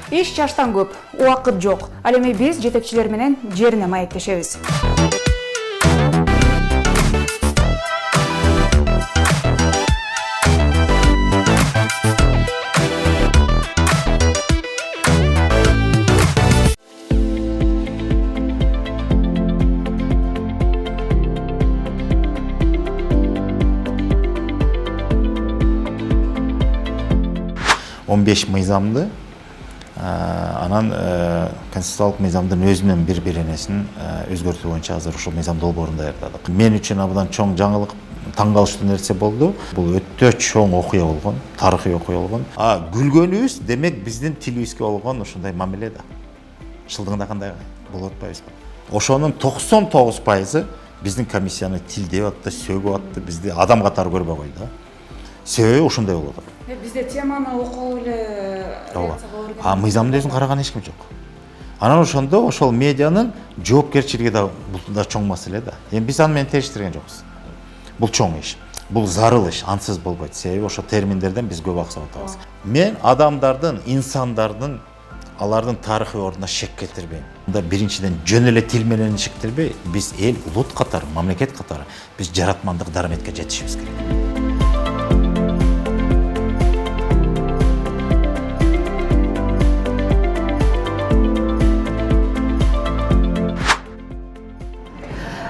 Иш жаштан көп, убакыт жок. Ал эми биз жетекчилер менен жерине маектешебиз. Он беш мыйзамды анан конституциялык мыйзамдын өзү менен бир энесин өзгөртүү боюнча азыр ушул мыйзам долбоорун даярдадык. Мен үчүн абдан чоң жаңылык, таң калыштуу нерсе болду. Бул өтө чоң окуя болгон, тарыхый окуя болгон. Күлгөнүбүз демек биздин тилибизге болгон ушундай мамиле да. Шылдыңда кандай болуп атпайбызбы? Ошонун 99% биздин комиссияны тил деп атты, сөгүп атты, бизди адам катары көрбөй койду. Себеби ушундай болуп атат. Бизде теманы окуп эле мыйзамдын өзүн караган эч ким жок. Анан ошондо ошол медианын жоопкерчилиги да бул да чоң маселе да. Эми биз аны менен териштирген жокпуз. Бул чоң иш. Бул зарыл иш, ансыз болбойт. Себеби ошо терминдерден биз көп аксап атабыз. Мен адамдардын, инсандардын алардын тарыхый ордуна шек келтирбейм. Мында биринчиден жөн эле тил менен шектелбей, биз эл улут катары, мамлекет катары биз жаратмандык дараметке жетишибиз керек.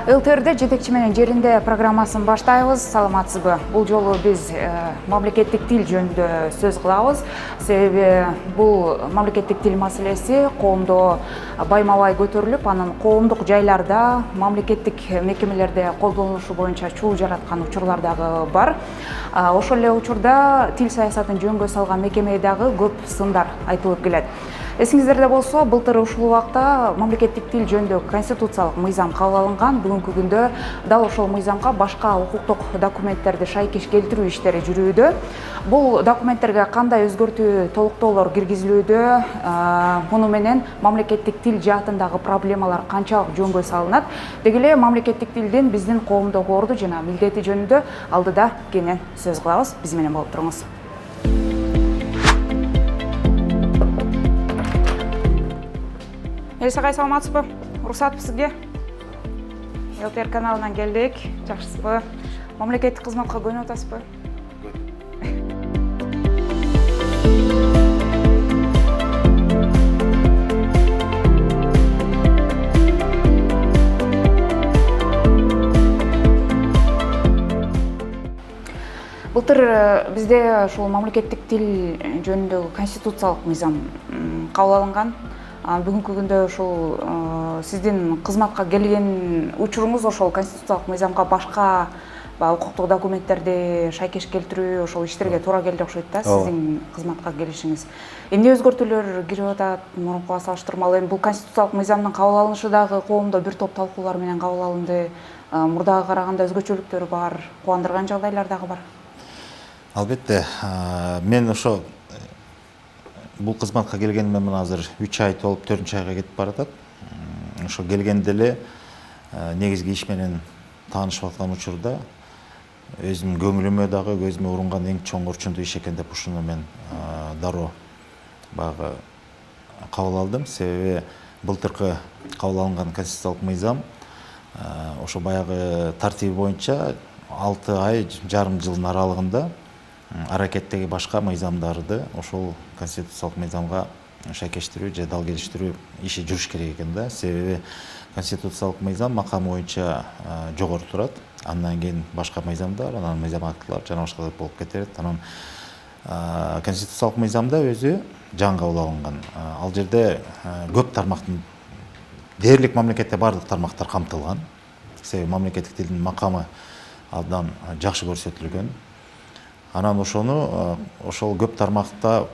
ЛТР'де жетекчи менен жеринде программасын баштайбыз. Саламатсызбы? Бул жолу биз мамлекеттик тил жөнүндө сөз кылабыз. Себеби бул мамлекеттик тил маселеси коомдо байма-бай көтөрүлүп, анын коомдук жайларда, мамлекеттик мекемелерде колдонулушу боюнча чуу жараткан учурлар дагы бар. Ошол эле учурда тил саясатын жөнгө салган мекеме дагы көп сындар айтылып келет. Эсиңиздерде болсо, былтыр ушул убакта мамлекеттик тил жөнүндө конституциялык мыйзам кабыл алынган. Бүгүнкү күндө дал ошол мыйзамга башка укуктук документтерди шайкеш келтирүү иштери жүрүүдө. Бул документтерге кандай өзгөртүү, толуктоолор киргизилүүдө, муну менен мамлекеттик тил жаатындагы проблемалар канчалык жөнгө салынат, деги эле мамлекеттик тилдин биздин коомдогу орду жана милдети жөнүндө алдыда кенен сөз кылабыз. Биз менен болуп туруңуз. Элсагай, саламатсызбы? Уруксатпы сизге? ЛТР каналынан келдик. Жакшысызбы? Мамлекеттик кызматка көнүп атасызбы? Былтыр бизде ушул мамлекеттик тил жөнүндөгү конституциялык мыйзам кабыл алынган. Бүгүнкү күндө ушул сиздин кызматка келген учуруңуз ошол конституциялык мыйзамга башка укуктук документтерди шайкеш келтирүү, ошол иштерге туура келди окшойт да, сиздин кызматка келишиңиз. Эмне өзгөртүүлөр кирип атат мурункуга салыштырмалуу? Эми бул конституциялык мыйзамдын кабыл алынышы дагы коомдо бир топ талкуулар менен кабыл алынды. Мурдага караганда өзгөчөлүктөр бар, кубандырган жагдайлар дагы бар. Албетте, мен ошо бул кызматка келгениме мына азыр 3 ай толуп 4-чү айга кетип баратат. Ошо келгенде эле негизги иш менен таанышып аткан учурда өзүмдүн көңүлүмө дагы көзүмө урунган эң чоң орчундуу иш экен деп ушуну мен дароо баягы кабыл алдым. Себеби былтыркы кабыл алынган конституциялык мыйзам ошо баягы тартиби боюнча 6 ай жарым жылдын аралыгында аракеттеги башка мыйзамдарды ошол конституциялык мыйзамга шайкештирүү же дал келиштирүү иши жүрүш керек экен да. Себеби конституциялык мыйзам макамы боюнча жогору турат. Андан кийин башка мыйзамдар, анан мыйзам актылар жана башка болуп кетет. Анан конституциялык мыйзамда өзү жаңы кабыл алынган. Ал жерде көп тармактын дээрлик мамлекетте бардык тармактар камтылган. Себеби мамлекеттик тилдин макамы абдан жакшы көрсөтүлгөн. Анан ошону ошол көп тармакта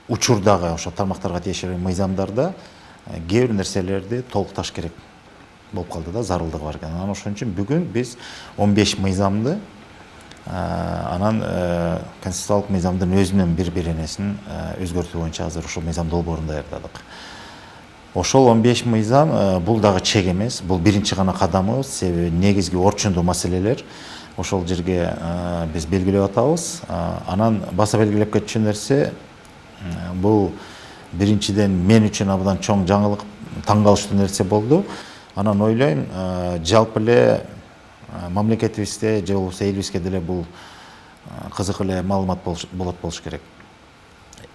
учурдагы ошол тармактарга тиешелүү мыйзамдарда кээ бир нерселерди толукташ керек болуп калды да, зарылдыгы бар экен. Анан ошон үчүн бүгүн биз 15 мыйзамды анан конституциялык мыйзамдын өзү менен бир энесин өзгөртүү боюнча азыр ушул мыйзам долбоорун даярдадык. Ошол 15 мыйзам бул дагы чек эмес, бул биринчи гана кадамыбыз, себеби негизги орчундуу маселелер ошол жерге биз белгилеп атабыз. Анан баса белгилеп кетчү нерсе бул биринчиден мен үчүн абдан чоң жаңылык, таң калыштуу нерсе болду. Анан ойлойм, жалпы эле мамлекетибизде же болбосо элибизге деле бул кызык эле маалымат болот болуш керек.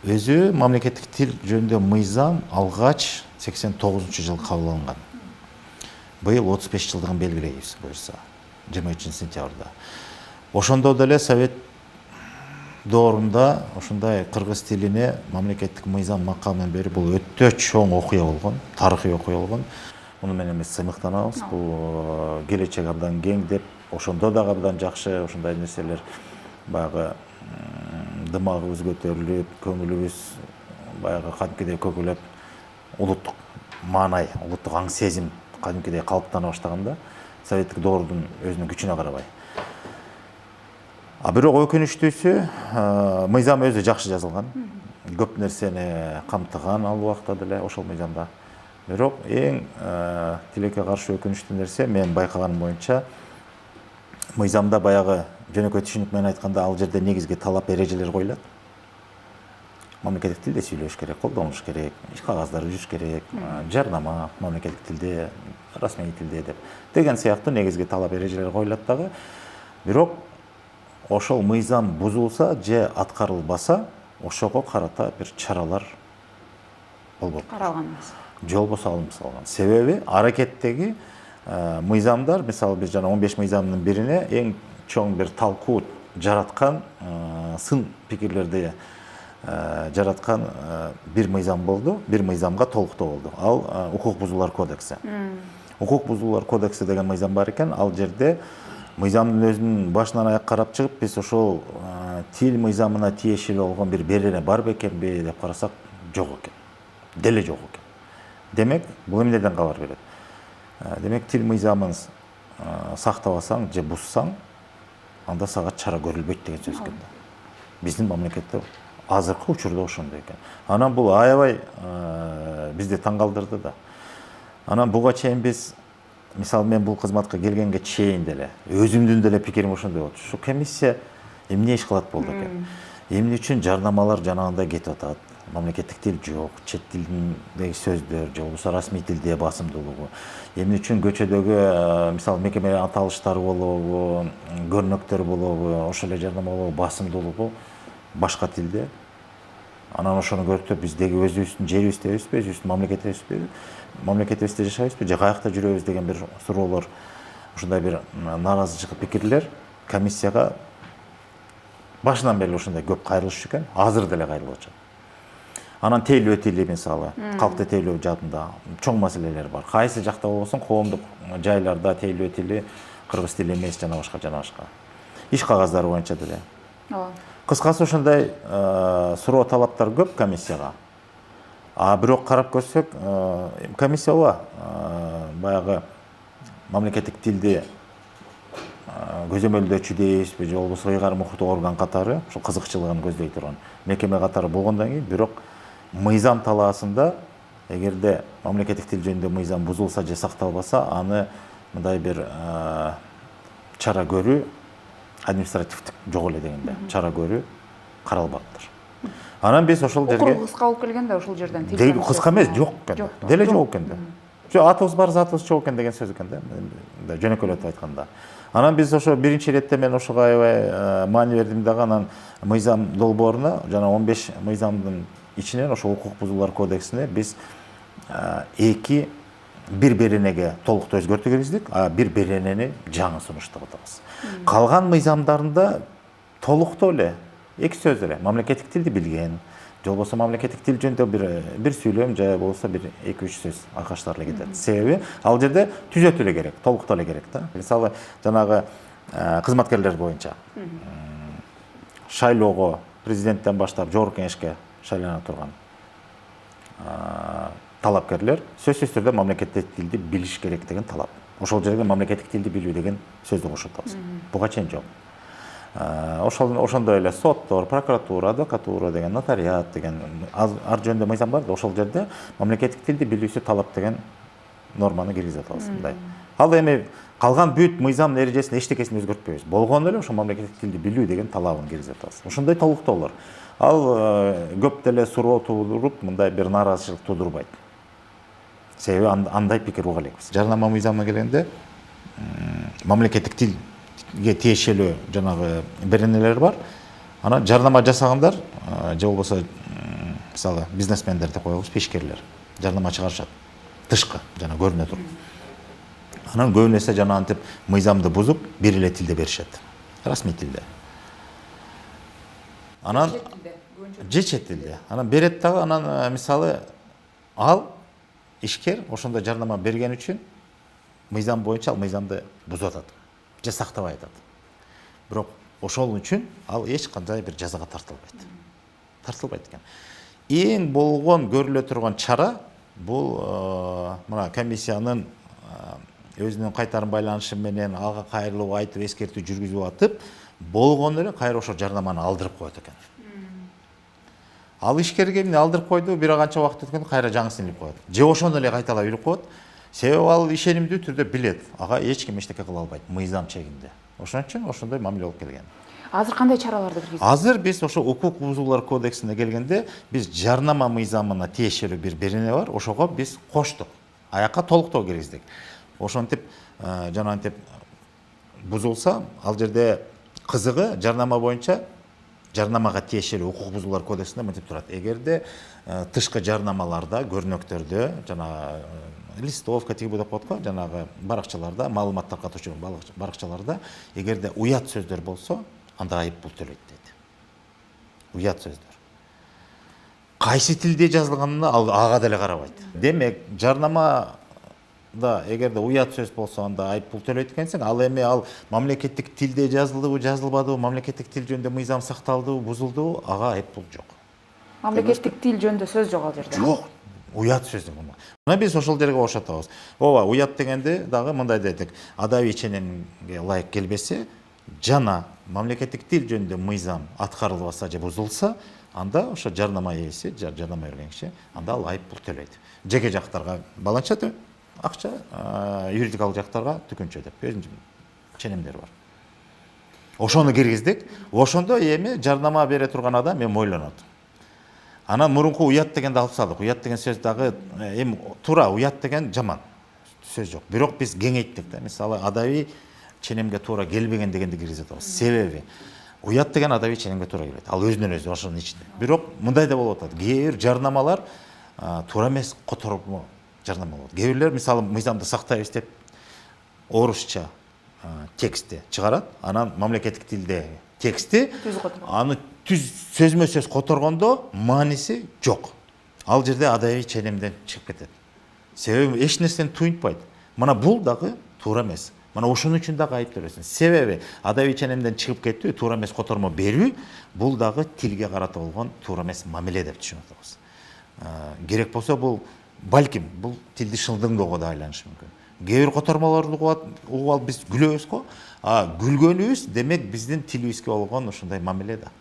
Өзү мамлекеттик тил жөнүндө мыйзам алгач 89-жылы кабыл алынган. Быйыл 35 жылдыгын белгилейбиз буюрса, 23-сентябрда. Ошондо деле Совет доорунда ушундай кыргыз тилине мамлекеттик мыйзам макамын берүү бул өтө чоң окуя болгон, тарыхый окуя болгон. Муну менен биз сыймыктанабыз. Бул келечек абдан кең деп, ошондо дагы абдан жакшы ушундай нерселер баягы дымагыбыз көтөрүлүп, көңүлүбүз баягы кадимкидей көкөлөп, улуттук маанай, улуттук аң сезим кадимкидей калыптана баштаганда, советтик доордун өзүнүн күчүнө карабай. Бирок өкүнүчтүүсү, мыйзам өзү жакшы жазылган. Көп нерсени камтыган ал убакта деле ошол мыйзамда. Бирок эң тилекке каршы өкүнүчтүү нерсе, мен байкаганым боюнча, мыйзамда баягы жөнөкөй түшүнүк менен айтканда ал жерде негизги талап эрежелер коюлат. Мамлекеттик тилде сүйлөш керек, колдонуш керек, иш кагаздар жүзүш керек, жарнама мамлекеттик тилде, расмий тилде деп деген сыяктуу негизги талап эрежелер коюлат дагы. Бирок ошол мыйзам бузулса же аткарылбаса, ошого карата бир чаралар болбойт. Каралган эмес. Же болбосо алынып салган. Себеби аракеттеги мыйзамдар, мисалы биз жана 15 мыйзамдын бирине эң чоң бир талкуу жараткан, сын пикирлерди жараткан бир мыйзам болду, бир мыйзамга толуктоо болду. Ал укук бузуулар кодекси. Укук бузуулар кодекси деген мыйзам бар экен. Ал жерде мыйзамдын өзүнүн башынан аяк карап чыгып, биз ошол тил мыйзамына тиешелүү болгон бир берене бар бекенби деп карасак, жок экен. Деле жок экен. Демек, бул эмнеден кабар берет? Демек, тил мыйзамын сактабасаң же бузсаң, анда сага чара көрүлбөйт деген сөз экен. Биздин мамлекетте азыркы учурда ошондой экен. Анан бул аябай бизди таң калтырды да. Анан буга чейин биз, мисалы мен бул кызматка келгенге чейин деле, өзүмдүн деле пикирим ошондой болчу. Ушу комиссия эмне иш кылат болду экен? Эмне үчүн жарнамалар жанагындай кетип атат? Мамлекеттик тил жок, чет тилдеги сөздөр, же болбосо расмий тилде басымдуулугу. Эмне үчүн көчөдөгү, мисалы мекеме аталыштары болобу, көрнөктөр болобу, ошол эле жарнама болобу, басымдуулугу башка тилде. Анан ошону көрүп биз деги өзүбүздүн жерибизде өспөйбүз, өзүбүздүн мамлекетибизде жашайбызбы, же каякта жүрөбүз деген бир суроолор, ушундай бир нааразычылык пикирлер комиссияга башынан бери ушундай көп кайрылышчу экен, азыр деле кайрылып атышат. Анан тейлөө тили, мисалы, калкты тейлөө жаатында чоң маселелер бар. Кайсы жакта болбосун, коомдук жайларда тейлөө тили кыргыз тили эмес, жана башка. Иш кагаздары боюнча деле. Кыскасы ушундай суроо талаптар көп комиссияга. Бирок карап көрсөк, комиссия баягы мамлекеттик тилди көзөмөлдөөчү дейбизби, же болбосо ыйгарым укуктук орган катары, ошо кызыкчылыгын көздөй турган мекеме катары болгондон кийин, бирок мыйзам талаасында эгерде мамлекеттик тил жөнүндө мыйзам бузулса же сакталбаса, аны мындай бир чара көрүү, административдик жок эле дегенде чара көрүү каралбаптыр. Анан биз ошол жерге кыска болуп келгенде ошол жерден тил кыска эмес, жок экен. Деле жок экен да. Жок, атыбыз бар, затыбыз жок экен деген сөз экен да. Жөнөкөйлөтүп айтканда. Анан биз ошо биринчи иретте мен ошого аябай маани бердим дагы, анан мыйзам долбооруна жана 15 мыйзамдын ичинен ошо укук бузуулар кодексине биз эки бир беренеге толуктуу өзгөртүү киргиздик, бир беренени жаңы сунуштап атабыз. Калган мыйзамдарында толуктуу эле эки сөз эле мамлекеттик тилди билген, же болбосо мамлекеттик тил жөнүндө бир сүйлөм, же болбосо бир 2-3 сөз айкаштар эле кетет. Себеби ал жерде түзөтүү эле керек, толуктоо эле керек да. Мисалы, жанагы кызматкерлер боюнча шайлоого президенттен баштап жогорку кеңешке шайлана турган талапкерлер сөзсүз түрдө мамлекеттик тилди билиш керек деген талап. Ошол жерге мамлекеттик тилди билүү деген сөздү кошуп атабыз. Буга чейин жок. ошондой эле соттор, прокуратура, адвокатура деген, нотариат деген ар жөнүндө мыйзам бар да, ошол жерде мамлекеттик тилди билүүсү талап деген норманы киргизип атабыз мындай. Ал эми калган бүт мыйзам эрежесин эчтекесин өзгөртпөйбүз. Болгону эле ошо мамлекеттик тилди билүү деген талабын киргизип атабыз. Ошондой толуктоолор. Ал көп деле суроо туудуруп, мындай бир нааразычылык туудурбайт. Себеби андай пикир уга элекпиз. Жарнама мыйзамына келгенде мамлекеттик тилге тиешелүү жанагы беренелер бар. Ана жарнама жасагандар же болбосо мисалы бизнесмендер деп коебуз, ишкерлер жарнама чыгарышат. Тышкы жана көрүнө туруп. Анан көбүн эсе жана антип мыйзамды бузуп, бир эле тилде беришет. Расмий тилде. Анан же чет тилде. Анан берет дагы, анан мисалы ал ишкер ошондой жарнама берген үчүн мыйзам боюнча ал мыйзамды бузуп атат же сактабай атат. Бирок ошол үчүн ал эч кандай бир жазага тартылбайт. Тартылбайт экен. Эң болгон көрүлө турган чара бул мына комиссиянын өзүнүн кайтарым байланышы менен ага кайрылып айтып эскертүү жүргүзүп атып, болгону эле кайра ошо жарнаманы алдырып коет экен. Ал ишкерге эмне алдырып койду, бир канча убакыт өткөндө кайра жаңысын илип коет. Же ошону эле кайталап илип коет. Себеби ал ишенимдүү түрдө билет. Ага эч ким эчтеке кыла албайт мыйзам чегинде. Ошон үчүн ошондой мамиле болуп келген. Азыр кандай чараларды киргизип? Азыр биз ошо укук бузуулар кодексине келгенде биз жарнама мыйзамына тиешелүү бир берене бар, ошого биз коштук. Аякка толуктоо киргиздик. Ошентип жанагынтип бузулса, ал жерде кызыгы жарнама боюнча жарнамага тиешелүү укук бузуулар кодексинде мынтип турат. Эгерде тышкы жарнамаларда, көрнөктөрдө, жана листовка тиги деп коет го, жанагы баракчаларда, маалыматтар катуучу баракчаларда эгерде уят сөздөр болсо, анда айып пул төлөйт дейт. Уят сөздөр. Кайсы тилде жазылганына ага деле карабайт. Демек, жарнамада эгерде уят сөз болсо, анда айып пул төлөйт экенсиң, ал эми ал мамлекеттик тилде жазылдыбы, жазылбадыбы, мамлекеттик тил жөнүндө мыйзам сакталдыбы, бузулдубу, ага айып пул жок. Мамлекеттик тил жөнүндө сөз жок ал жерде. Жок. Уят сөздү мына. Мына биз ошол жерге бошотобуз. Ооба, уят дегенде дагы мындай дедик. Адабий ченемге ылайык келбесе, жана мамлекеттик тил жөнүндө мыйзам аткарылбаса же бузулса, анда ошо жарнама ээси, жарнама берген киши, анда ал айып пул төлөйт. Жеке жактарга баланча акча, юридикалык жактарга түкүнчө деп өзүнүн ченемдери бар. Ошону киргиздик. Ошондо эми жарнама бере турган адам эми ойлонот. Анан мурунку уят дегенди алып салдык. Уят деген сөз дагы эми туура уят деген жаман сөз жок. Бирок биз кеңейттик да. Мисалы адабий ченемге туура келбеген дегенди киргизип атабыз. Себеби уят деген адабий ченемге туура келбейт. Ал өзүнөн өзү ошонун ичинде. Бирок мындай да болуп атат. Кээ бир жарнамалар туура эмес котормо жарнама болот. Кээ бирлер мисалы мыйзамды сактайбыз деп орусча текстти чыгарат. Анан мамлекеттик тилде тексти аны сөзмө сөз которгондо мааниси жок. Ал жерде адабий ченемден чыгып кетет. Себеби эч нерсени туйнтпайт. Мына бул дагы туура эмес. Мына ошон үчүн дагы айып төлөсүн. Себеби адабий ченемден чыгып кетүү, туура эмес котормо берүү, бул дагы тилге карата болгон туура эмес мамиле деп түшүнүп атабыз. Керек болсо бул балким бул тилди шылдыңдоого да айланышы мүмкүн. Кээ бир котормолорду угуп алып биз күлөбүз го, күлгөнүбүз демек биздин тилибизге болгон ошондой мамиле да.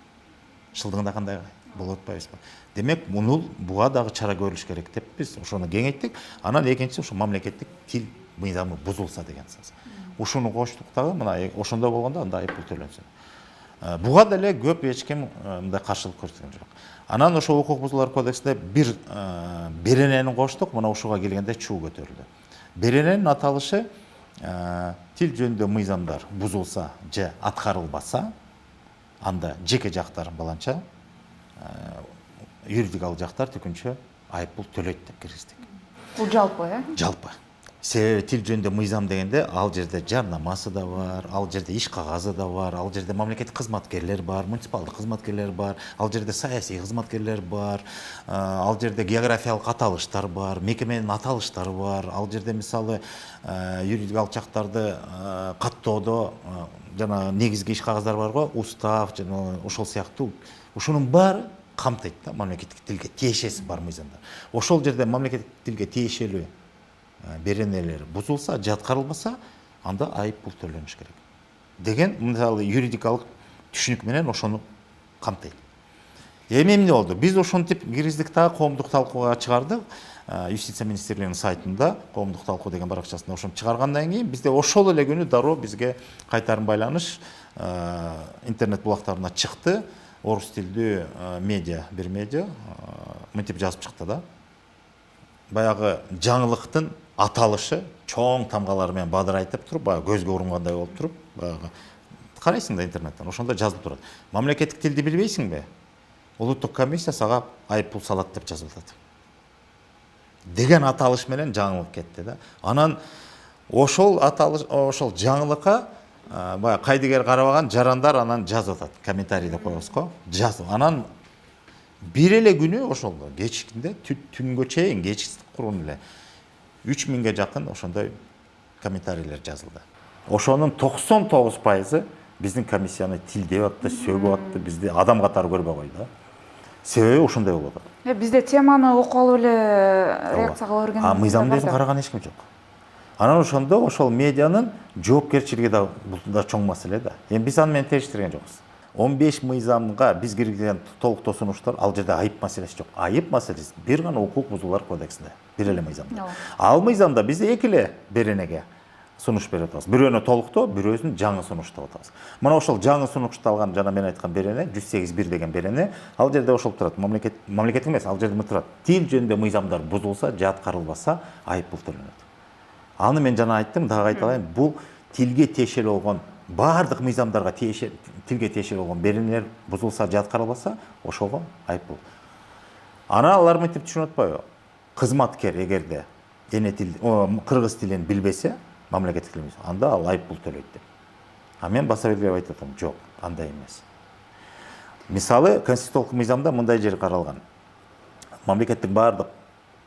Шылдыңдагандай болуп атпайбызбы? Демек, буга дагы чара көрүлүш керек деп биз ошону кеңейттик. Анан экинчиси ошо мамлекеттик тил мыйзамы бузулса деген сөз. Ушуну коштук дагы, мына ошондой болгондо анда айып пул төлөнсүн. Буга деле көп эч ким мындай каршылык көрсөткөн жок. Анан ошо укук бузуулар кодексинде бир беренени коштук, мына ушуга келгенде чуу көтөрүлдү. Берененин аталышы тил жөнүндө мыйзамдар бузулса же аткарылбаса, анда жеке жактар баланча юридикалык жактар түкүнчө айып пул төлөйт деп киргиздик. Бул жалпы, Жалпы. Себеби тил жөнүндө мыйзам дегенде ал жерде жарнамасы да бар, ал жерде иш кагазы да бар, ал жерде мамлекеттик кызматкерлер бар, муниципалдык кызматкерлер бар, ал жерде саясий кызматкерлер бар, ал жерде географиялык аталыштар бар, мекеменин аталыштары бар, ал жерде мисалы юридикалык жактарды каттоодо жана негизги иш кагаздар бар го, устав жана ошол сыяктуу ушунун баары камтыйт да мамлекеттик тилге тиешеси бар мыйзамдар. Ошол жерде мамлекеттик тилге тиешелүү беренелер бузулса, же аткарылбаса, анда айып пул төлөнүш керек. Деген мисалы юридикалык түшүнүк менен ошону камтыйт. Эми эмне болду? Биз ошентип киргиздик да коомдук талкууга чыгардык. Юстиция министрлигинин сайтында коомдук талкуу деген баракчасында ошону чыгаргандан кийин бизде ошол эле күнү дароо бизге кайтарым байланыш интернет булактарына чыкты. Орус тилдүү медиа, бир медиа мынтип жазып чыкты да. Баягы жаңылыктын аталышы чоң тамгалар менен бадырайтып туруп, баягы көзгө урунгандай болуп туруп, баягы карайсың да интернеттен, ошондо жазылып турат. Мамлекеттик тилди билбейсиңби? Улуттук комиссия сага айып пул салат деп жазып атат. Деген аталыш менен жаңылык кетти да. Анан ошол аталыш, ошол жаңылыкка баягы кайдыгер карабаган жарандар анан жазып атат. Комментарий деп коебуз го. Жазып. Анан бир эле күнү ошол кечкинде түнгө чейин кечкурун эле 3000ге жакын ошондой комментарийлер жазылды. Ошонун 99% биздин комиссияны тилдеп атты, сөгүп атты, бизди адам катары көрбөй койду. Себеби ошондой болуп атат. Бизде теманы окуп алып эле реакция кыла берген. Мыйзамдарды караган эч ким жок. Анан ошондо ошол медианын жоопкерчилиги да чоң маселе да. Эми биз аны менен териштирген жокпуз. 15 мыйзамга биз киргизген толуктоо сунуштар, ал жерде айып маселеси жок. Айып маселеси бир гана укук бузуулар кодексинде, бир эле мыйзамда. Ал мыйзамда биз эки эле беренеге сунуш берип атабыз. Бирөөнү толуктоо, бирөөсүн жаңы сунуштап атабыз. Мына ошол жаңы сунушталган жана мен айткан берене 108.1 деген берене, ал жерде ошол турат. Мамлекеттик эмес, ал жерде турат. Тил жөнүндө мыйзамдар бузулса, жаткарылбаса, айып пул төлөнөт. Аны мен жана айттым, дагы айта алайын, бул тилге тиешелүү болгон бардык мыйзамдарга тилге тиешелүү болгон беренелер бузулса, жаткарылбаса, ошого айып пул. Ана алар мынтип түшүнүп атпайбы? Кызматкер эгерде эне тил, кыргыз тилин билбесе, мамлекеттик тил, анда ал айып пул төлөйт деп. А мен баса белгилеп айтып атам, жок, андай эмес. Мисалы, конституциялык мыйзамда мындай жери каралган.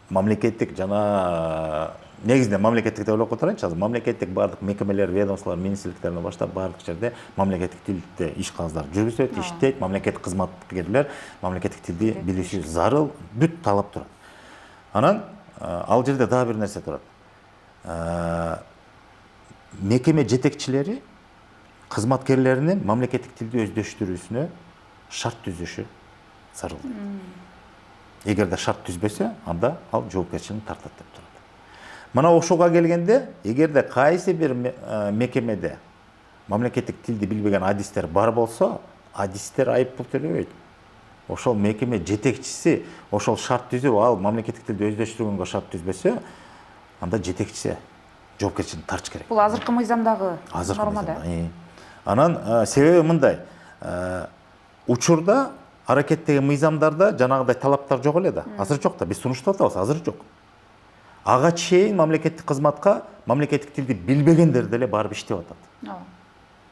Мамлекеттик жана негизинен мамлекеттик деп ойлоп отурайынчы азыр. Мамлекеттик бардык мекемелер, ведомстволор, министрликтерине баштап бардык жерде мамлекеттик тилде иш кагаздар жүргүзөт, иштейт, мамлекеттик кызматкерлер мамлекеттик тилди билиши зарыл, бүт талап турат. Анан ал жерде дагы бир нерсе турат. Мекеме жетекчилери кызматкерлеринин мамлекеттик тилди өздөштүрүүсүнө шарт түзүшү зарыл. Эгерде шарт түзбөсө, анда ал жоопкерчиликти тартат деп турат. Мына ошого келгенде, эгерде кайсы бир мекемеде мамлекеттик тилди билбеген адистер бар болсо, адистер айып пул төлөбөйт. Ошол мекеме жетекчиси ошол шарт түзүп, ал мамлекеттик тилди өздөштүргөнгө шарт түзбөсө, анда жетекчиси жоопкерчиликти тартыш керек. Бул азыркы мыйзамдагы нормада. Анан себеби мындай, учурда аракеттеги мыйзамдарда жанагыдай талаптар жок эле да. Азыр жок да, биз сунуштап атабыз, азыр жок. Ага чейин мамлекеттик кызматка мамлекеттик тилди билбегендер деле барып иштеп атат.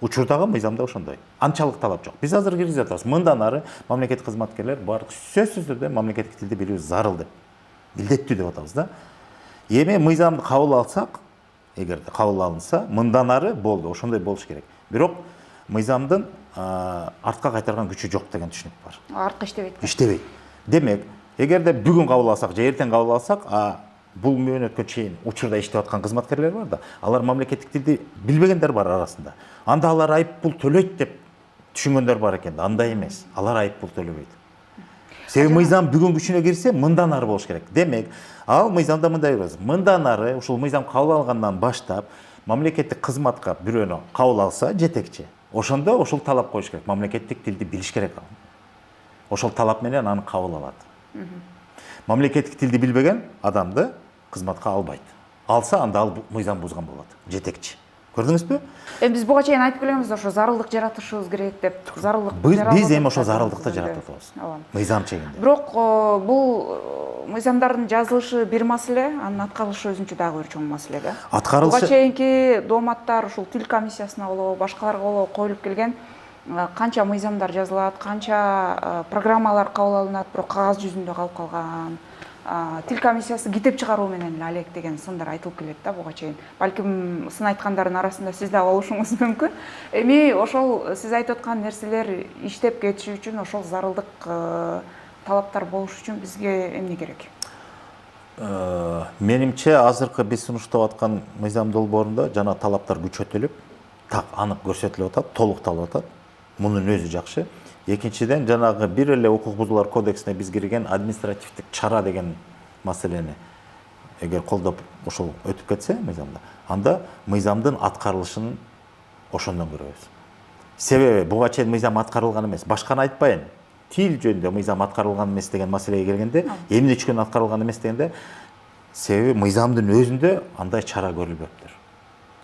Учурдагы мыйзамда ошондой. Анчалык талап жок. Биз азыр киргизип атабыз. Мындан ары мамлекеттик кызматкерлер бардык сөзсүз түрдө мамлекеттик тилди билүү зарыл деп, милдеттүү деп атабыз да. Эми мыйзамды кабыл алсак, эгерде кабыл алынса, мындан ары болду, ошондой болуш керек. Бирок мыйзамдын артка кайтарган күчү жок деген түшүнүк бар. Артка иштебейт. Иштебейт. Демек, эгерде бүгүн кабыл алсак же эртең кабыл алсак, бул мөөнөткө чейин учурда иштеп аткан кызматкерлер бар да, алар мамлекеттик тилди билбегендер бар арасында. Анда алар айып пул төлөйт деп түшүнгөндөр бар экен да, андай эмес. Алар айып пул төлөбөйт. Себеби мыйзам бүгүн күчүнө кирсе, мындан ары болуш керек. Демек, ал мыйзамда мындай бар. Мындан ары ушул мыйзам кабыл алгандан баштап мамлекеттик кызматка бирөөнү кабыл алса жетекчи, ошондо ошол талап коюш керек. Мамлекеттик тилди билиш керек ал. Ошол талап менен аны кабыл алат. Мамлекеттик тилди билбеген адамды кызматка албайт. Алса, анда ал мыйзам бузган болот. Жетекчи. Көрдүңүзбү? Биз буга чейин айтып келебиз, ошо зарылдык жаратышыбыз керек деп. Зарылдык. Биз эми ошо зарылдыкты жаратып атабыз. Мыйзам чегинде. Бирок бул мыйзамдардын жазылышы бир маселе, анын аткарылышы өзүнчө дагы бир чоң маселе да. Аткарылышы. Буга чейинки дооматтар ушул тил комиссиясына болобу, башкаларга болобу коюлуп келген канча мыйзамдар жазылат, канча программалар кабыл алынат, бирок кагаз жүзүндө калып калган. Тил комиссиясы китеп чыгаруу менен эле алек деген сындар айтылып келет да буга чейин. Балким сын айткандардын арасында сиз да болушуңуз мүмкүн. Эми ошол сиз айтып аткан нерселер иштеп кетиши үчүн ошол зарылдык талаптар болуш үчүн бизге эмне керек? Менимче азыркы биз сунуштап аткан мыйзам долбоорунда жана талаптар күчөтүлүп, так анык көрсөтүлүп атат, толукталып атат. мунун өзү жакшы. Экинчиден жанагы бир эле укук бузуулар кодексине биз кирген административдик чара деген маселени эгер колдоп ошол өтүп кетсе мыйзамда, анда мыйзамдын аткарылышын ошондон көрөбүз. Себеби буга чейин мыйзам аткарылган эмес. Башканы айтпайын. Тил жөнүндө мыйзам аткарылган эмес деген маселеге келгенде, эмне үчүн аткарылган эмес дегенде, себеби мыйзамдын өзүндө андай чара көрүлбөптүр.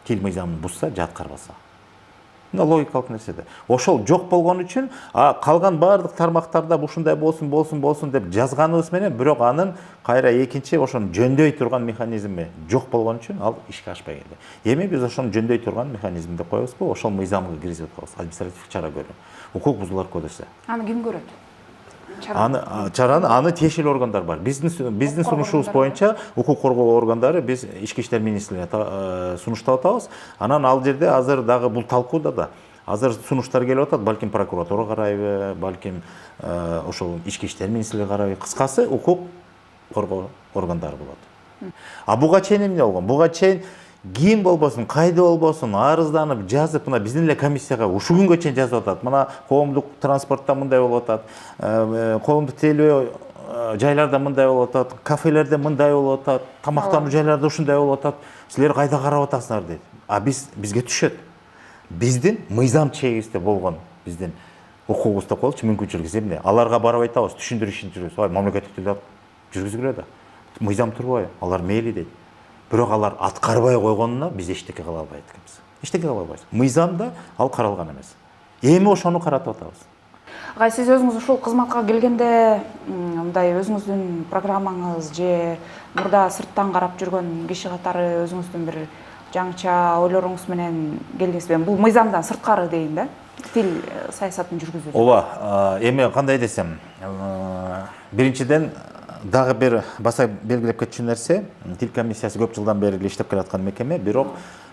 Тил мыйзамын бузса, же аткарбаса. Мына логикалык нерсе да. Ошол жок болгон үчүн, калган баардык тармактарда ушундай болсун деп жазганыбыз менен, бирок анын кайра экинчи ошону жөндөй турган механизми жок болгон үчүн ал ишке ашпай келди. Эми биз ошону жөндөй турган механизмди коебузбу, ошол мыйзамга киргизип атабыз. Административдик чара көрүү. Укук бузуулар кодекси. Аны ким көрөт? Аны тиешелүү органдар бар. Биздин сунушубуз боюнча укук коргоо органдары биз Ички иштер министрлигине сунуштап атабыз. Анан ал жерде азыр дагы бул талкууда да. Азыр сунуштар келип атат, балким прокуратура карайбы, балким ошол Ички иштер министрлиги карайбы. Кыскасы укук коргоо органдары болот. Буга чейин эмне болгон? Буга чейин ким болбосун, кайда болбосун, арызданып, жазып, мына биздин эле комиссияга ушу күнгө чейин жазып атат. Мына коомдук транспортто мындай болуп атат, коомдук тейлөө жайларда мындай болуп атат, кафелерде мындай болуп атат, тамактануу жайларда ушундай болуп атат. Силер кайда карап атасыңар дейт. Бизге түшөт. Биздин мыйзам чегибизде болгон, биздин укугубузда болчу мүмкүнчүлүгү эмне? Аларга барып айтабыз, түшүндүрүш жүрүбүз. Мамлекеттик тилде жүргүзгүлө да. Мыйзам турбайбы? Алар мейли дейт. Бирок алар аткарбай койгонуна биз эчтеке кыла албайт экенбиз. Эчтеке кыла албайбыз. Мыйзамда ал каралган эмес. Эми ошону каратып атабыз. Сиз өзүңүз ушул кызматка келгенде, мындай өзүңүздүн программаңыз же мурда сырттан карап жүргөн киши катары өзүңүздүн бир жаңыча ойлоруңуз менен келдиңизби? Бул мыйзамдан сырткары дейин да? Тил саясатын жүргүзүү. Ооба, эми кандай десем, биринчиден дагы бир баса белгилеп кетчү нерсе, тил комиссиясы көп жылдан бери иштеп келаткан мекеме, бирок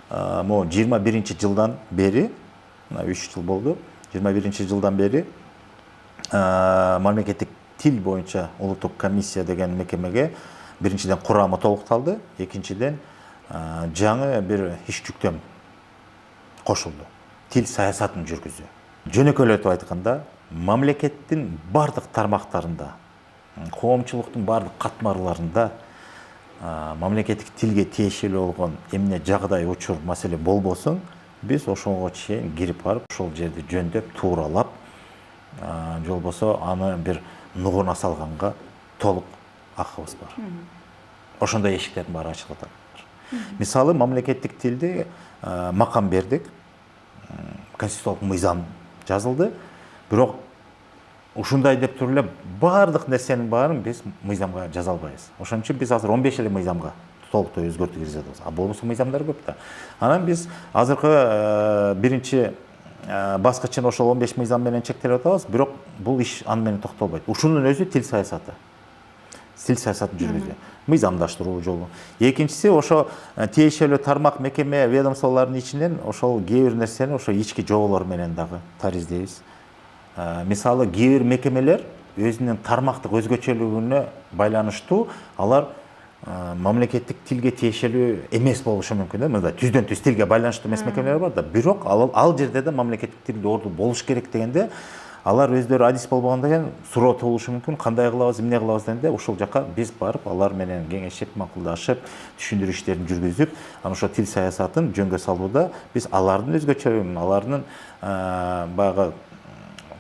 могу 21-жылдан бери, 3 жыл болду, 21-жылдан бери мамлекеттик тил боюнча улуттук комиссия деген мекемеге биринчиден курамы толукталды, экинчиден жаңы бир иш жүктөм кошулду. Тил саясатын жүргүзүү. Жөнөкөйлөтүп айтканда, мамлекеттин бардык тармактарында, коомчулуктун бардык катмарларында мамлекеттик тилге тиешелүү болгон эмне жагдай, учур, маселе болбосун, биз ошого чейин кирип барып, ошол жерди жөндөп, тууралап, же болбосо аны бир нугуна салганга толук акыбыз бар. Ошондой эшиктердин баары ачылып атат. Мисалы, мамлекеттик тилди макам бердик, конституциялык мыйзам жазылды, бирок ушундай деп туруп эле бардык нерсенин баарын биз мыйзамга жаза албайбыз. Ошон үчүн биз азыр 15 эле мыйзамга толуктуу өзгөртүү киргизип атабыз. Болбосо мыйзамдар көп да. Анан биз азыркы биринчи баскычын ошол 15 мыйзам менен чектелип атабыз, бирок бул иш аны менен токтолбойт. Ушунун өзү тил саясаты. Тил саясатын жүргүзүү. Мыйзамдаштыруу жолу. Экинчиси ошо тиешелүү тармак, мекеме, ведомстволордун ичинен ошол кээ бир нерсени ошо ички жоболор менен дагы тариздейбиз. Мисалы, кээ бир мекемелер өзүнүн тармактык өзгөчөлүгүнө байланыштуу, алар мамлекеттик тилге тиешелүү эмес болушу мүмкүн. Мында түздөн түз тилге байланыштуу эмес мекемелер бар да, бирок ал жерде да мамлекеттик тилде орду болуш керек дегенде, алар өздөрү адис болбогондон кийин суроо туулушу мүмкүн, кандай кылабыз, эмне кылабыз дегенде, ошол жака биз барып, алар менен кеңешип, макулдашып, түшүндүрүү иштерин жүргүзүп, анан ошо тил саясатын жөнгө салууда биз алардын өзгөчөлүгүн, алардын баягы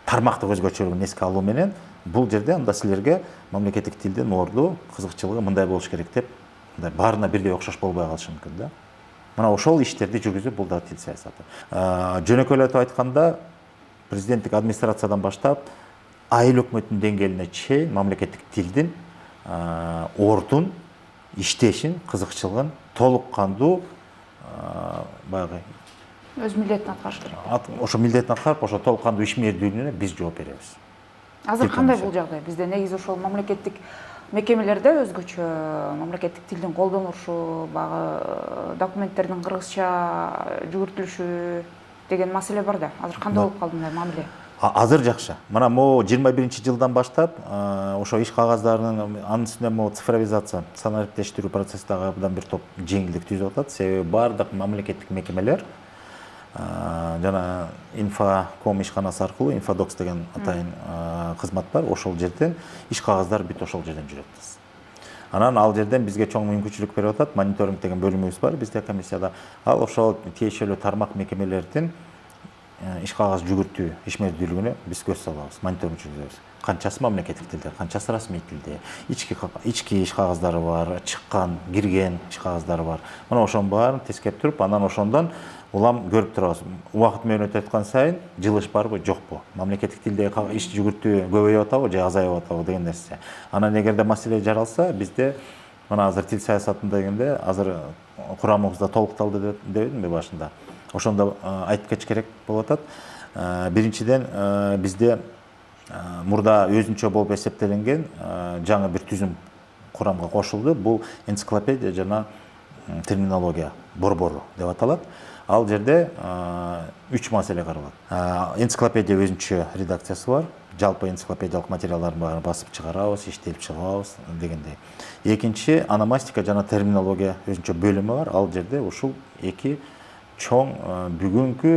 тармактык өзгөчөлүгүн эске алуу менен бул жерде анда силерге мамлекеттик тилдин орду, кызыкчылыгы мындай болуш керек деп, баарына бирдей окшош болбой калышы мүмкүн да. Мына ошол иштерди жүргүзүү бул да тил саясаты. Жөнөкөйлөтүп айтканда, президенттик администрациядан баштап, айыл өкмөтүнүн деңгээлине чейин мамлекеттик тилдин ордун, иштешин, кызыкчылыгын толук кандуу баягы өз милдетин аткарыш керек. Ошо милдетин аткарып, ошо толук кандуу ишмердүүлүгүнө биз жооп беребиз. Азыр кандай бул жагдай? Бизде негизи ошол мамлекеттик мекемелерде өзгөчө мамлекеттик тилдин колдонулушу, баягы документтердин кыргызча жүгүртүлүшү деген маселе бар да. Азыр кандай болуп калды мындай мамиле? Азыр жакшы. Мына могу 21-жылдан баштап ошо иш кагаздарынын анын үстүнө могу цифровизация, санариптештирүү процесси дагы абдан бир топ жеңилдик түзүп атат. Себеби бардык мамлекеттик мекемелер жана инфоком ишканасы аркылуу инфодокс деген атайын кызмат бар. Ошол жерден иш кагаздар бүт ошол жерден жүрөт. Анан ал жерден бизге чоң мүмкүнчүлүк берип атат. Мониторинг деген бөлүмүбүз бар бизде комиссияда. Ал ошол тиешелүү тармак мекемелердин иш кагаз жүгүртүү ишмердүүлүгүнө биз көз салабыз, мониторинг жүргүзөбүз. Канчасы мамлекеттик тилде, канчасы расмий тилде, ички иш кагаздары бар, чыккан, кирген иш кагаздары бар. Мына ошонун баарын тескеп туруп, анан ошондон улам көрүп турабыз. Убакыт менен өтүп аткан сайын жылыш барбы, жокпу? Мамлекеттик тилде иш жүгүртүү көбөйүп атабы же азайып атабы деген нерсе. Анан эгерде маселе жаралса, бизде мына азыр тил саясатында дегенде азыр курамыбызда толукталды дебедимби башында. Ошондо айтып кетиш керек болуп атат. Биринчиден бизде мурда өзүнчө болуп эсептелинген жаңы бир түзүм курамга кошулду. Бул энциклопедия жана терминология борбору деп аталат. Ал жерде 3 маселе каралат. Энциклопедия өзүнчө редакциясы бар. Жалпы энциклопедиялык материалдарды баарын басып чыгарабыз, иштелип чыгабыз дегендей. Экинчи ономастика жана терминология өзүнчө бөлүмү бар. Ал жерде ушул эки чоң бүгүнкү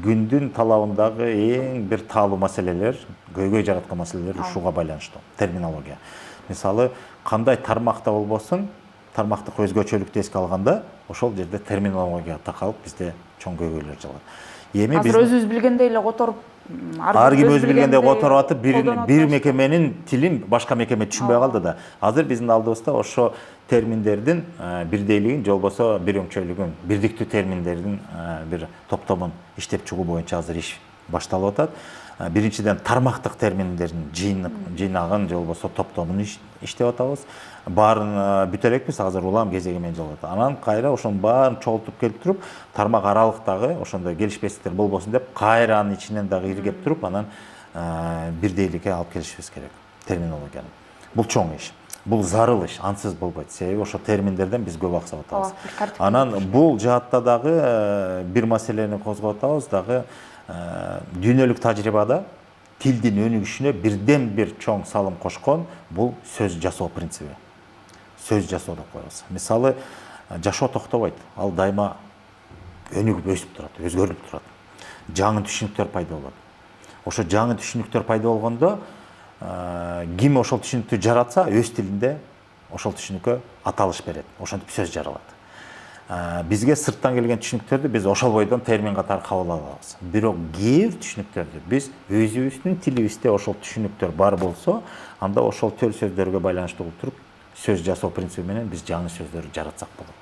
күндүн талабындагы эң бир таалуу маселелер, көйгөй жараткан маселелер ушуга байланыштуу. Терминология. Мисалы, кандай тармакта болбосун, тармактык өзгөчөлүктү эске алганда, ошол жерде терминология такалып бизде чоң көйгөйлөр жагат. Эми азыр өзүбүз билгендей эле которуп, ар ким өзү билгендей которуп атып, бир мекеменин тилин башка мекеме түшүнбөй калды да. Азыр биздин алдыбызда ошо терминдердин бирдейлигин же болбосо бир өңчөлүгүн, бирдиктүү терминдердин бир топтомун иштеп чыгуу боюнча азыр иш башталып атат. Биринчиден тармактык терминдердин жыйнагын же болбосо топтомун иштеп атабыз. Баарын бүтө элекпиз, азыр улам кезеги менен жолугат. Анан кайра ошонун баарын чогултуп келтирип, тармак аралыктагы ошондой келишпестиктер болбосун деп, кайра анын ичинен дагы иргеп туруп, анан бирдейликке алып келишибиз керек терминологияны. Бул чоң иш. Бул зарыл иш, ансыз болбойт. Себеби ошо терминдерден биз көп аксап атабыз. Анан бул жаатта дагы бир маселени козгоп атабыз дагы. Дүйнөлүк тажрыйбада тилдин өнүгүшүнө бирден бир чоң салым кошкон бул сөз жасоо принциби. Сөз жасоо деп коебуз. Мисалы, жашоо токтобойт. Ал дайыма өнүгүп өсүп турат, өзгөрүп турат. Жаңы түшүнүктөр пайда болот. Ошо жаңы түшүнүктөр пайда болгондо ким ошол түшүнүктү жаратса, өз тилинде ошол түшүнүккө аталыш берет. Ошентип сөз жаралат. Бизге сырттан келген түшүнүктөрдү биз ошол бойдон термин катары кабыл алабыз. Бирок кээ бир түшүнүктөрдү биз өзүбүздүн тилибизде ошол түшүнүктөр бар болсо, анда ошол төл сөздөргө байланыштуу туруп сөз жасоо принциби менен биз жаңы сөздөр жаратсак болот.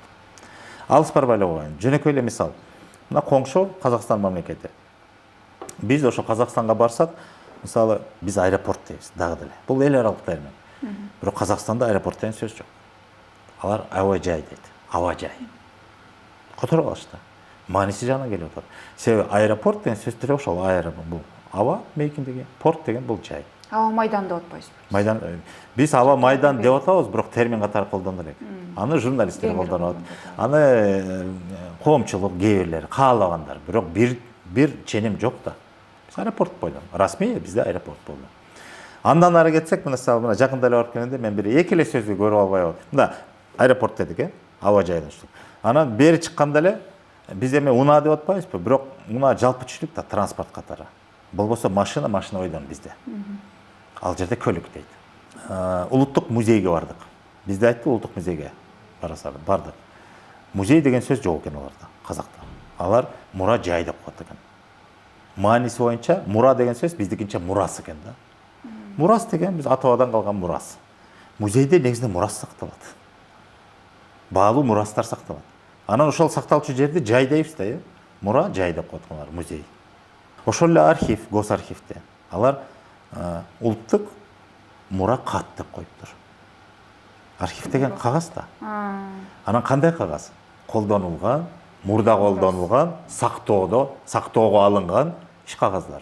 Алыс барбай эле коеюн. Жөнөкөй эле мисал. Мына коңшу Казакстан мамлекети. Биз ошо Казакстанга барсак, мисалы, биз аэропорт дейбиз, дагы деле. Бул эл аралык термин. Бирок Казакстанда аэропорт деген сөз жок. Алар аба жай дейт. Аба жай. Которуп алышты. Мааниси жагынан келип атат. Себеби аэропорт деген сөз деле ошол бул аба мейкиндеги, порт деген бул жай. Аба майдан деп атпайсызбы? Майдан, биз аба майдан деп атабыз, бирок термин катары колдоно элек. Аны журналисттер колдонот. Аны коомчулук кээ бирлери каалагандар, бирок бир ченем жок да. Биз аэропорт бойдон. Расмий бизде аэропорт болду. Андан ары кетсек, мына жакында эле барып келгенде мен бир эки эле сөздү көрүп албай калдым. Мына аэропорт дедик, аба жайдан. Анан бери чыкканда эле биз эми унаа деп атпайбызбы, бирок унаа жалпы түшүнүк да, транспорт катары. Болбосо машина бойдон бизде. Ал жерде көлүк дейт. Улуттук музейге бардык. Бизде айтты улуттук музейге бардык. Музей деген сөз жок экен аларда, казакта. Алар мура жай деп коет экен. Мааниси боюнча мура деген сөз биздикинче мурас экен да. Мурас деген биз ата-бабадан калган мурас. Музейде негизинен мурас сакталат. Баалуу мурастар сакталат. Анан ошол сакталчу жерди жай дейбиз да, мура жай деп коет алар, музей. Ошол эле архив, госархивде алар улуттук мура кат деп коюптур. Архив деген кагаз да. Анан кандай кагаз? Колдонулган, мурда колдонулган, сактоого алынган иш кагаздар.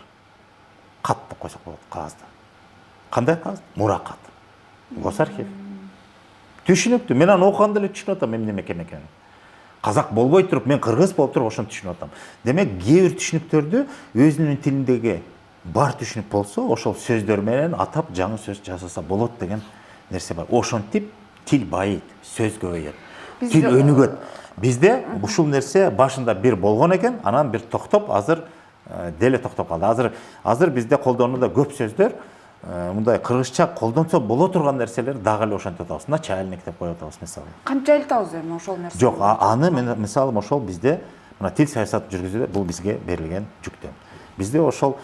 Кат деп койсок болот кагазды. Кандай кагаз? Мура кат. Госархив. Түшүнүктүү. Мен аны окуганда эле түшүнүп атам эмне экенин. Казак болбой туруп, мен кыргыз болуп туруп ошону түшүнүп атам. Демек, кээ бир түшүнүктөрдү өзүнүн тилиндеги бар түшүнүк болсо, ошол сөздөр менен атап жаңы сөз жасаса болот деген нерсе бар. Ошентип тил байыйт, сөз көбөйөт. Тил өнүгөт. Бизде ушул нерсе башында бир болгон экен, анан бир токтоп, азыр деле токтоп калды. Азыр бизде колдонууда көп сөздөр мындай кыргызча колдонсо боло турган нерселер дагы эле ошентип атабыз. Начальник деп коюп атабыз мисалы. Кантча айтабыз эми ошол нерсе? Жок, аны мен мисалы ошол бизде мына тил саясатын жүргүзүүдө бул бизге берилген жүктөм. Бизде ошол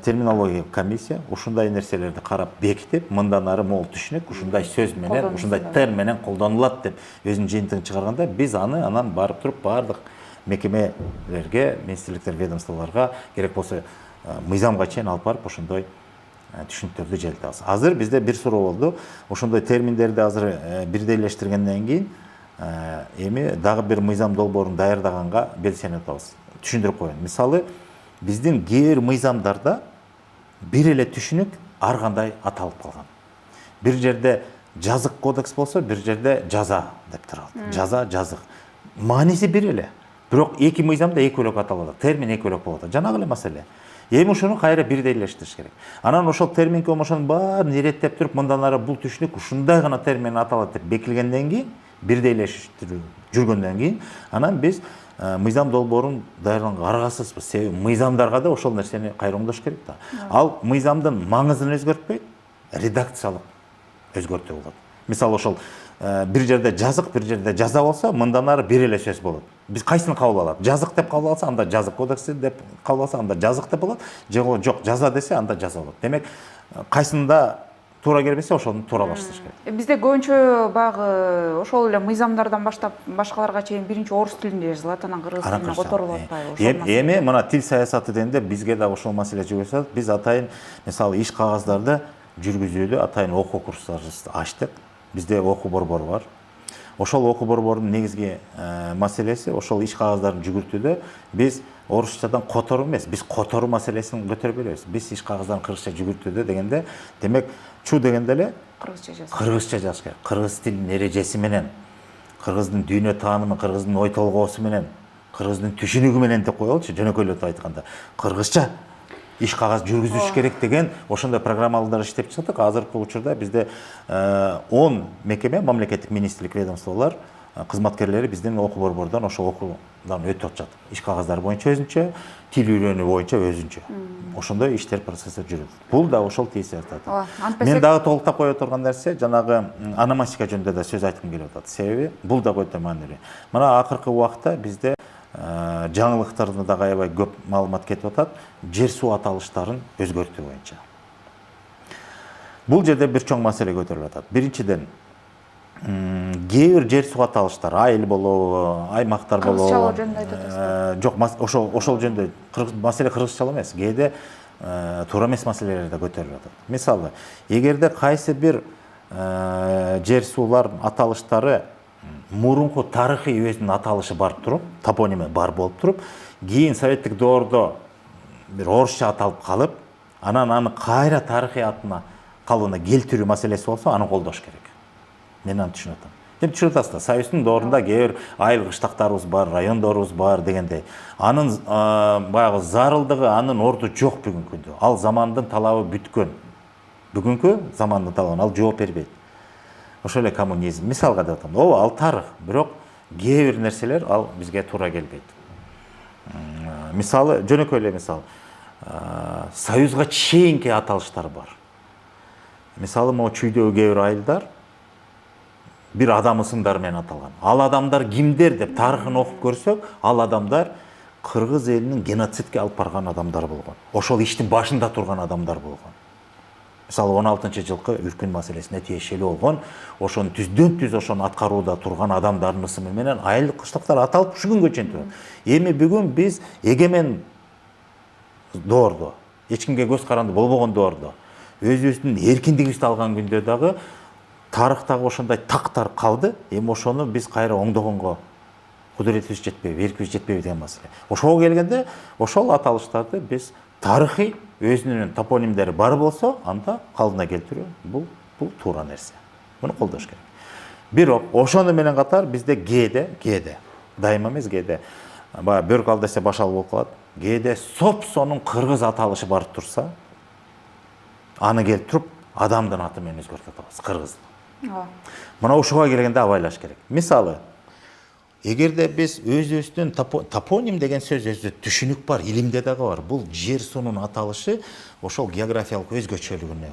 терминология комиссия ушундай нерселерди карап бекитип, мындан ары могул түшүнүк, ушундай сөз менен, ушундай термин менен колдонулат деп өзүнүн жыйынтыгын чыгарганда, биз аны анан барып туруп бардык мекемелерге, министрликтер, ведомстволорго керек болсо мыйзамга чейин алып барып ошондой түшүнүктөрдү желтебиз. Азыр бизде бир суроо болду. Ошондой терминдерди азыр бирдейлештиргенден кийин эми дагы бир мыйзам долбоорун даярдаганга белсенип атабыз. Түшүндүрүп коеюн. Мисалы, биздин кээ бир мыйзамдарда бир эле түшүнүк ар кандай аталып калган. Бир жерде жазык кодекс болсо, бир жерде жаза деп турат. Жаза, жазык. Мааниси бир эле. Бирок эки мыйзамда эки бөлөк аталат. Термин эки бөлөк болот. Жанагы эле маселе. Эми ушуну кайра бирдейлештириш керек. Анан ошол терминге ошонун баарын иреттеп туруп, мындан ары бул түшүнүк ушундай гана термин аталат деп бекилгенден кийин, бирдейлештирүү жүргөндөн кийин, анан биз мыйзам долбоорун даярдаганга аргасызбыз. Себеби мыйзамдарга да ошол нерсени кайра оңдош керек да. Ал мыйзамдын маңызын өзгөртпөйт, редакциялык өзгөртүү болот. Мисалы ошол бир жерде жазык, бир жерде жаза болсо, мындан ары бир эле сөз болот. Биз кайсыны кабыл алат? Жазык деп кабыл алса, анда жазык кодекси деп кабыл алса, анда жазык деп болот. Жок, жаза десе, анда жаза болот. Демек, кайсында туура келбесе, ошону тууралаштырыш керек. Бизде көбүнчө багы ошол эле мыйзамдардан баштап башкаларга чейин биринчи орус тилинде жазылат, анан кыргыз тилине которулуп атпайбы? Эми мына тил саясаты дегенде бизге да ошол маселе жүргүзөт. Биз атайын мисалы иш кагаздарды жүргүзүүдө атайын окуу курстарын ачтык. Бизде окуу борбору бар. Ошол окуу борборунун негизги маселеси ошол иш кагаздарын жүгүртүүдө биз орусчадан которуу эмес, биз которуу маселесин көтөрбөйбүз. Биз иш кагаздарын кыргызча жүгүртүүдө дегенде, демек чу дегенде эле кыргызча жазыш керек. Кыргыз тилинин эрежеси менен, кыргыздын дүйнө таанымы, кыргыздын ой толгоосу менен, кыргыздын түшүнүгү менен деп коелучу, жөнөкөйлөтүп айтканда, кыргызча иш кагаз жүргүзүш керек деген ошондой программалар иштеп чыктык. Азыркы учурда бизде 10 мекеме, мамлекеттик министрлик, ведомстволор кызматкерлери биздин окуу борборунан ошол окуудан өтүп атышат. Иш кагаздары боюнча өзүнчө, тил үйрөнүү боюнча өзүнчө. Ошондой иштер процесси жүрөт. Бул да ошол тийип атат. Мен дагы толуктап кое турган нерсе, жанагы ономастика жөнүндө да сөз айткым келип атат. Себеби бул да өтө маанилүү. Мына акыркы убакта бизде жаңылыктарда да аябай көп маалымат кетип атат, жер суу аталыштарын өзгөртүү боюнча. Бул жерде бир чоң маселе көтөрүлүп атат. Биринчиден, кээ бир жер суу аталыштар, айыл болобу, аймактар болобу. Кыргызчалоо жөнүндө айтып атасызбы? Жок, ошол жөнүндө маселе кыргызчалоо эмес, кээде туура эмес маселелер да көтөрүлүп атат. Мисалы, эгерде кайсы бир жер суулар аталыштары мурунку тарыхый өзүнүн аталышы бар туруп, топоними бар болуп туруп, кийин советтик доордо бир орусча аталып калып, анан аны кайра тарыхый атына калыбына келтирүү маселеси болсо, аны колдош керек. Мен аны түшүнүп атам. Деп түшүнүп атасыздар, Союздун доорунда кээ бир айыл кыштактарыбыз бар, райондорубуз бар дегендей. Анын баягы зарылдыгы, анын орду жок бүгүнкү күндө. Ал замандын талабы бүткөн. Бүгүнкү замандын талабына ал жооп бербейт. Ошол эле коммунизм. Мисалга деп атам. Ал тарых, бирок кээ бир нерселер ал бизге туура келбейт. Мисалы, жөнөкөй эле мисал. Союзга чейинки аталыштар бар. Мисалы, могу чүйдөгү кээ бир айылдар бир адам ысымдары менен аталган. Ал адамдар кимдер деп тарыхын окуп көрсөк, ал адамдар кыргыз элинин геноцидке алып барган адамдар болгон. Ошол иштин башында турган адамдар болгон. Мисалы 16-жылкы үркүн маселесине тиешелүү болгон, ошону түздөн-түз ошону аткарууда турган адамдардын ысымы менен айыл кыштактар аталып ушул күнгө чейин турат. Эми бүгүн биз эгемен доордо, эч кимге көз каранды болбогон доордо, өзүбүздүн эркиндигибизди алган күндө дагы тарыхтагы ошондой тактар калды. Эми ошону биз кайра оңдогонго кудуретибиз жетпейби, эркибиз жетпейби деген маселе. Ошого келгенде, ошол аталыштарды биз тарыхый өзүнүн топонимдери бар болсо, анда калыбына келтирүү бул туура нерсе. Муну колдош керек. Бирок ошону менен катар бизде кээде, дайыма эмес кээде, баягы бөрк ал десе баш ал болуп калат. Кээде сопсонун кыргыз аталышы барып турса, аны келип туруп адамдын аты менен өзгөртүп атабыз, кыргыз. Мына ушуга келгенде абайлаш керек. Мисалы, эгерде биз өзүбүздүн топоним деген сөз өзү түшүнүк бар, илимде дагы бар. Бул жер суунун аталышы ошол географиялык өзгөчөлүгүнө,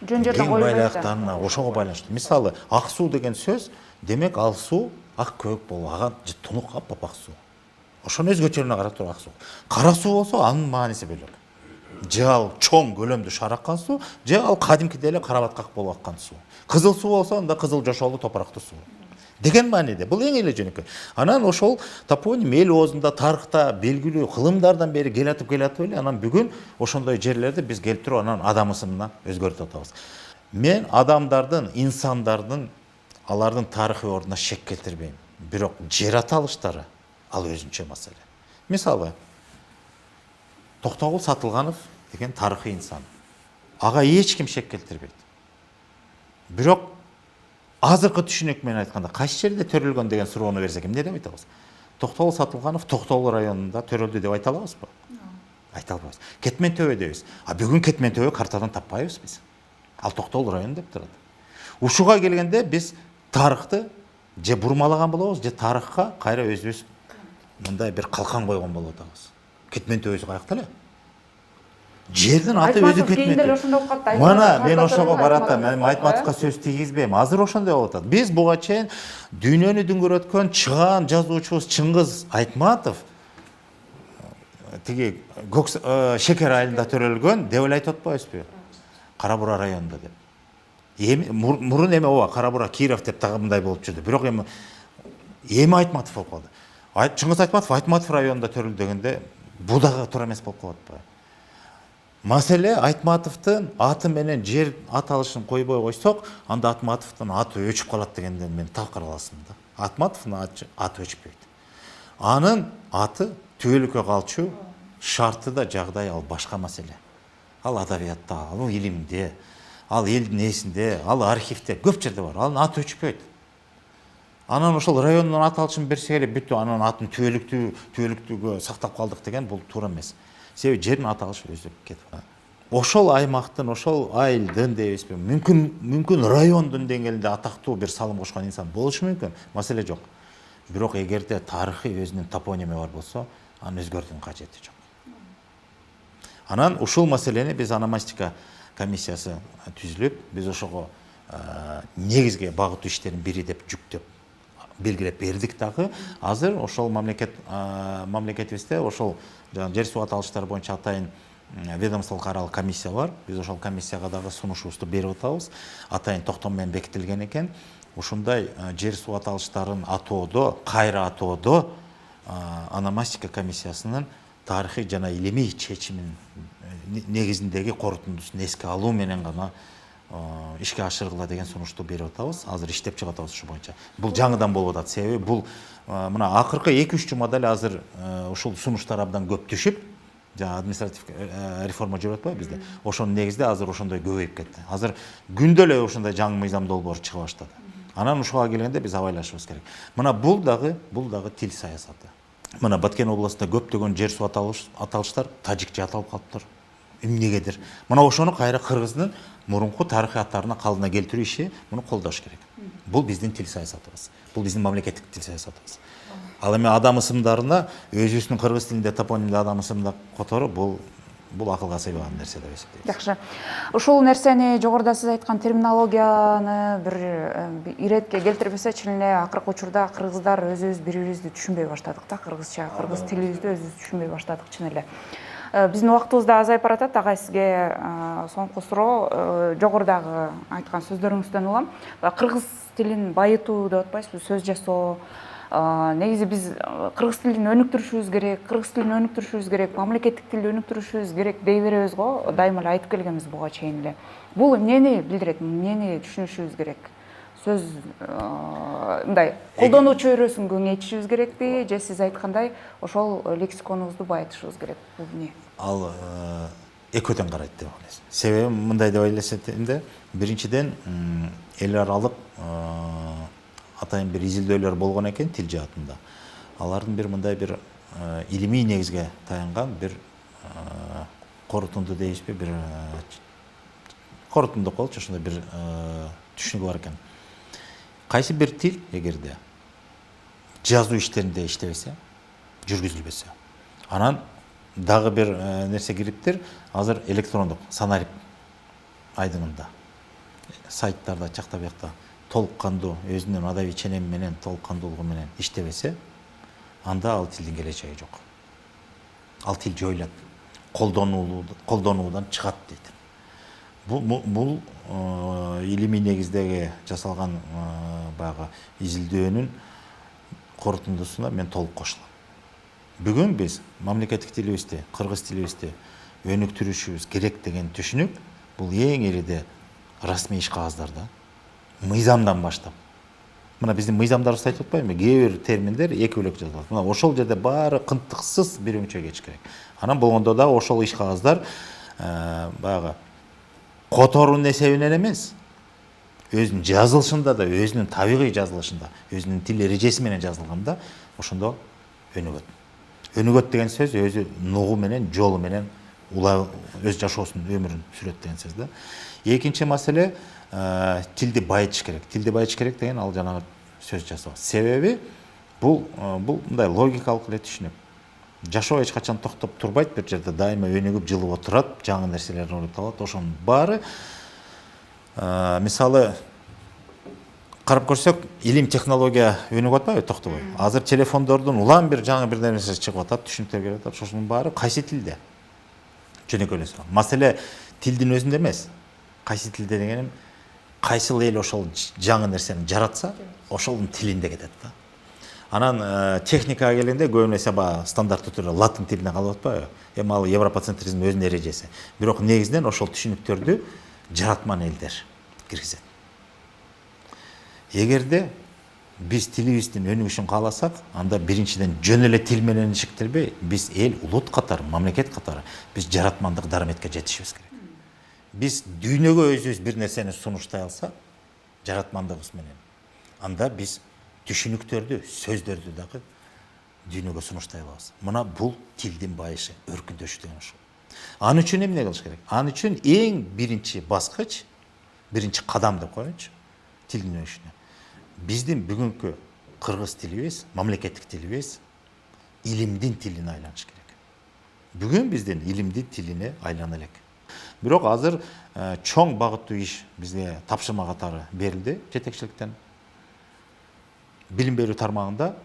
жөн жерден кең коюлбайт да. байлыктарына ошого байланыштуу. Мисалы, ак суу деген сөз, демек ал суу ак көк болуп, ага тунук аппак суу. Ошонун өзгөчөлүгүнө карап туруп ак суу. Кара суу болсо анын мааниси бөлөк. Же ал чоң көлөмдүү шар аккан суу, же ал кадимкидей эле карабаткак болуп аккан суу. Кызыл суу болсо анда кызыл жошолуу топурактуу суу деген мааниде. Бул эң эле жөнөкөй. Анан ошол топоним эл оозунда, тарыхта белгилүү кылымдардан бери келатып эле, анан бүгүн ошондой жерлерди биз келип туруп анан адам ысымына өзгөртүп атабыз. Мен адамдардын, инсандардын алардын тарыхый ордуна шек келтирбейм. Бирок жер аталыштары ал өзүнчө маселе. Мисалы, Токтогул Сатылганов деген тарыхый инсан. Ага эч ким шек келтирбейт. Бирок азыркы түшүнүк менен айтканда кайсы жерде төрөлгөн деген суроону берсек, эмне деп айтабыз? Токтогул Сатылганов Токтогул районунда төрөлдү деп айта алабызбы? Айта албайбыз. Кетмен төбө дейбиз. Бүгүн Кетмен төбө картадан таппайбыз биз. Ал Токтогул району деп турат. Ушуга келгенде биз тарыхты же бурмалаган болобуз, же тарыхка кайра өзүбүз мындай бир калкан койгон болуп атабыз. Кетмен төбөсү каякта эле? Жердин аты өзү Кетмен төбө. Мана мен ошого баратам. Мен Айтматовго сөз тийгизбейм. Азыр ошондой болуп атат. Биз буга чейин дүйнөнү дүңгүрөткөн чыгаан жазуучубуз Чыңгыз Айтматов тиги Шекер айылында төрөлгөн деп эле айтып атпайбызбы? Кара Бура районунда деп. Мурун эми ооба Кара Бура Киров деп дагы мындай болуп жүрдү. Бирок эми Айтматов болуп калды. Чыңгыз Айтматов Айтматов районунда төрөлдү дегенде бул дагы туура эмес болуп калып атпайбы? Маселе Айтматовдун аты менен жер аталышын койбой койсок, анда Айтматовдун аты өчүп калат дегенден мен такыр аласым да. Айтматовдун аты өчпөйт. Анын аты түбөлүккө калчу, шарты да жагдай ал башка маселе. Ал адабиятта, ал илимде, ал элдин эсинде, ал архивде көп жерде бар. Анын аты өчпөйт. Анан ошол райондун аталышын берсек эле бүттү, анан атын түбөлүктүгө сактап калдык деген бул туура эмес. Себеби жердин аталышы өздөп кетип. Ошол аймактын, ошол айылдын дейбизби, мүмкүн райондун деңгээлинде атактуу бир салым кошкон инсан болушу мүмкүн, маселе жок. Бирок эгерде тарыхый өзүнүн топоними бар болсо, аны өзгөртүүнүн кажети жок. Анан ушул маселени биз ономастика комиссиясы түзүлүп, биз ошого негизги багытуу иштердин бири деп жүктөп белгилеп бердик дагы. Азыр ошол мамлекетибизде ошол жер суу аталыштары боюнча атайын ведомстволук аралык комиссия бар. Биз ошол комиссияга дагы сунушубузду берип атабыз. Атайын токтом менен бекитилген экен. Ушундай жер суу аталыштарын атоодо, кайра атоодо ономастика комиссиясынын тарыхый жана илимий чечимин негизиндеги корутундусун эске алуу менен гана ишке ашыргыла деген сунушту берип атабыз. Азыр иштеп чыгып атабыз ушу боюнча. Бул жаңыдан болуп атат. Себеби бул мына акыркы 2-3 жумада эле азыр ушул сунуштар абдан көп түшүп, жана административ реформа жүрүп атпайбы бизде. Ошонун негизинде азыр ошондой көбөйүп кетти. Азыр күндө эле ошондой жаңы мыйзам долбоору чыга баштады. Анан ушуга келгенде биз абайлашыбыз керек. Мына бул дагы тил саясаты. Мына Баткен областында көптөгөн жер суу аталыштар тажикче аталып калыптыр. Эмнегедир. Мына ошону кайра кыргыздын мурунку тарыхый аттарына калдына келтирүү иши муну колдош керек. Бул биздин тил саясатыбыз. Бул биздин мамлекеттик тил саясатыбыз. Ал эми адам ысымдарына өзүбүздүн кыргыз тилинде топонимде адам ысымында которуу бул акылга сыйбаган нерсе деп эсептейм. Жакшы. Ушул нерсени жогоруда сиз айткан терминологияны бир иретке келтирбесе, чын эле акыркы учурда кыргыздар өзүбүз бири-бирибизди түшүнбөй баштадык да, кыргызча, кыргыз тилибизди өзүбүз түшүнбөй баштадык чын эле. Биздин убактыбыз да азайып баратат. Агай, сизге соңку суроо, жогорудагы айткан сөздөрүңүздөн улам. Кыргыз тилин байытуу деп атпайсызбы, сөз жасоо. Негизи биз кыргыз тилин өнүктүрүшүбүз керек, мамлекеттик тилди өнүктүрүшүбүз керек дей беребиз го, дайыма эле айтып келгенбиз буга чейин эле. Бул эмнени билдирет, эмнени түшүнүшүбүз керек? Сөз мындай колдонуу чөйрөсүн кеңейтишибиз керекпи, же сиз айткандай ошол лексиконубузду байытышыбыз керек? Бул эмне? Ал экөөдөн карайт деп ойлойм. Себеби мындай деп ойлойсем да, биринчиден эл аралык атайын бир изилдөөлөр болгон экен тил жаатында. Алардын бир мындай бир илимий негизге таянган бир корутунду дейбизби, бир корутунду болчу ошондой бир түшүнүгү бар экен. Кайсы бир тил эгерде жазуу иштеринде иштебесе, жүргүзүлбөсө. Анан дагы бир нерсе кириптир. Азыр электрондук санарип айдыңында сайттарда жакта буякта толук кандуу өзүнүн адабий ченеми менен толук кандуулугу менен иштебесе, анда ал тилдин келечеги жок. Ал тил жоюлат, колдонуудан чыгат дейт. Бул илимий негиздеги жасалган баягы изилдөөнүн корутундусуна мен толук кошулам. Бүгүн биз мамлекеттик тилибизди, кыргыз тилибизди өнүктүрүшүбүз керек деген түшүнүк бул эң ириде расмий иш кагаздарда мыйзамдан баштап. Мына биздин мыйзамдарыбызды айтып атпаймынбы? Кээ бир терминдер эки бөлөк жазылат. Мына ошол жерде баары кынтыксыз бир өңчө кетиш керек. Анан болгондо да ошол иш кагаздар баягы которуунун эсебинен эмес, өзүнүн жазылышында да, өзүнүн табигый жазылышында, өзүнүн тил эрежеси менен жазылганда ошондо өнүгөт. Өнүгөт деген сөз өзү нугу менен, жолу менен өз жашоосун, өмүрүн сүрөт деген сөз да. Экинчи маселе тилди байытыш керек. Тилди байытыш керек деген ал жанагы сөз жасоо. Себеби бул мындай логикалык эле түшүнүк. Жашоо эч качан токтоп турбайт, бир жерде дайыма өнүгүп, жылып отурат, жаңы нерселерди ойлоп табат. Ошонун баары мисалы карап көрсөк, илим технология өнүгүп атпайбы токтобой. Азыр телефондордун улам бир жаңы бир нерсеси чыгып атат, түшүнүктөр келип атат. Ошонун баары кайсы тилде? Жөнөкөй эле суроо. Маселе тилдин өзүндө эмес. Кайсы тилде дегеним, кайсыл эл ошол жаңы нерсени жаратса, ошолдун тилинде кетет да. Анан техникага келгенде көбүн эсе стандартты түрдө латын тилине калып атпайбы? Эми ал европоцентризмдин өзүнүн эрежеси. Бирок негизинен ошол түшүнүктөрдү жаратман элдер киргизет. Эгерде биз тилибиздин өнүгүшүн кааласак, анда биринчиден жөн эле тил менен шектелбей, биз эл улут катары, мамлекет катары биз жаратмандык дараметке жетишибиз керек. Биз дүйнөгө өзүбүз бир нерсени сунуштай алсак, жаратмандыгыбыз менен, анда биз түшүнүктөрдү, сөздөрдү дагы дүйнөгө сунуштай алабыз. Мына бул тилдин байышы, өркүндөшү деген ошол. Ал үчүн эмне кылыш керек? Ал үчүн эң биринчи баскыч, биринчи кадам деп коеюнчу, тилдин өнүгүшүнө. Биздин бүгүнкү кыргыз тилибиз, мамлекеттик тилибиз илимдин тилине айланыш керек. Бүгүн биздин илимдин тилине айлана элек. Бирок азыр чоң багыттуу иш бизге тапшырма катары берилди жетекчиликтен. Билим берүү тармагында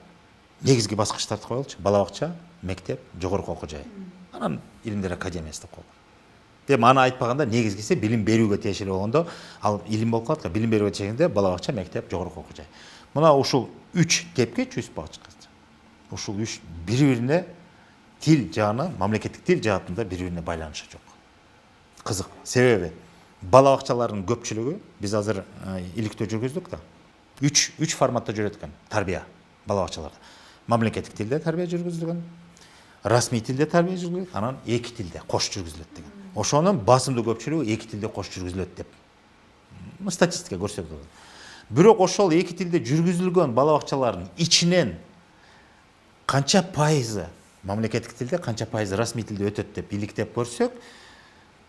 негизги баскычтарды коелучу: бала бакча, мектеп, жогорку окуу жай. Анан илимдер академиясы деп коелу. Эми аны айтпаганда негизгиси билим берүүгө тиешелүү болгондо, ал илим болуп калат. Билим берүүгө тиешелүү бала бакча, мектеп, жогорку окуу жай. Мына ушул 3 кепкеч 3 багычка. Ушул 3 бири-бирине тил жагына, мамлекеттик тил жаатында бири-бирине байланышы жок. Кызык. Себеби бала бакчалардын көпчүлүгү биз азыр иликтөө жүргүздүк да. 3 форматта жүрөт экен тарбия бала бакчаларда. Мамлекеттик тилде тарбия жүргүзүлгөн, расмий тилде тарбия жүргүзүлөт, анан эки тилде кош жүргүзүлөт деген. Ошонун басымдуу көпчүлүгү эки тилде кош жүргүзүлөт деп статистика көрсөтөт. Бирок ошол эки тилде жүргүзүлгөн бала бакчалардын ичинен канча пайызы мамлекеттик тилде, канча пайызы расмий тилде өтөт деп иликтеп көрсөк,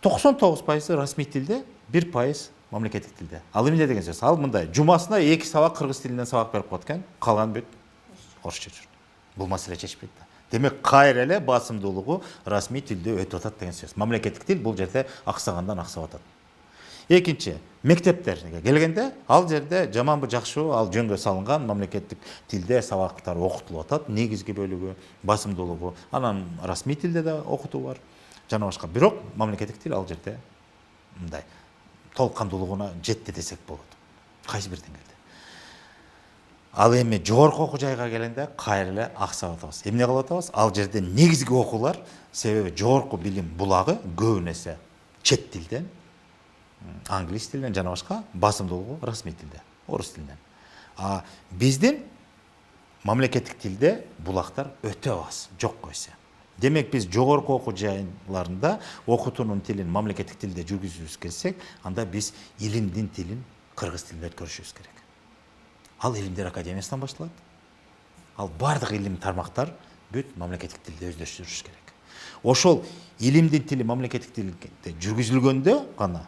99% расмий тилде, 1% мамлекеттик тилде. Ал эмне деген сөз? Ал мындай: жумасына 2 сабак кыргыз тилинен сабак берип коет экен, калган бүт орусча жүр. Бул маселе чечпейт да. Демек кайра эле басымдуулугу расмий тилде өтүп атат деген сөз. Мамлекеттик тил бул жерде аксагандан аксап атат. Экинчи, мектептерге келгенде, ал жерде жаманбы жакшыбы ал жөнгө салынган, мамлекеттик тилде сабактар окутулуп атат, негизги бөлүгү, басымдуулугу. Анан расмий тилде да окутуу бар. Жана башка. Бирок мамлекеттик тил ал жерде мындай толук кандуулугуна жетти десек болот. Кайсы бир деңгээлде. Ал эми жогорку окуу жайга келгенде кайра эле аксап атабыз. Эмне кылып атабыз? Ал жерде негизги окуулар, себеби жогорку билим булагы көбүн эсе чет тилден, англис тилинен жана башка, басымдуулугу расмий тилде, орус тилинен. Биздин мамлекеттик тилде булактар өтө аз, жок койсо. Демек биз жогорку окуу жайларында окутуунун тилин мамлекеттик тилде жүргүзүбүз келсек, анда биз илимдин тилин кыргыз тилинде өткөрүшүбүз керек. Ал илимдер академиясынан башталат. Ал бардык илим тармактар бүт мамлекеттик тилде өздөштүрүш керек. Ошол илимдин тили мамлекеттик тилде жүргүзүлгөндө гана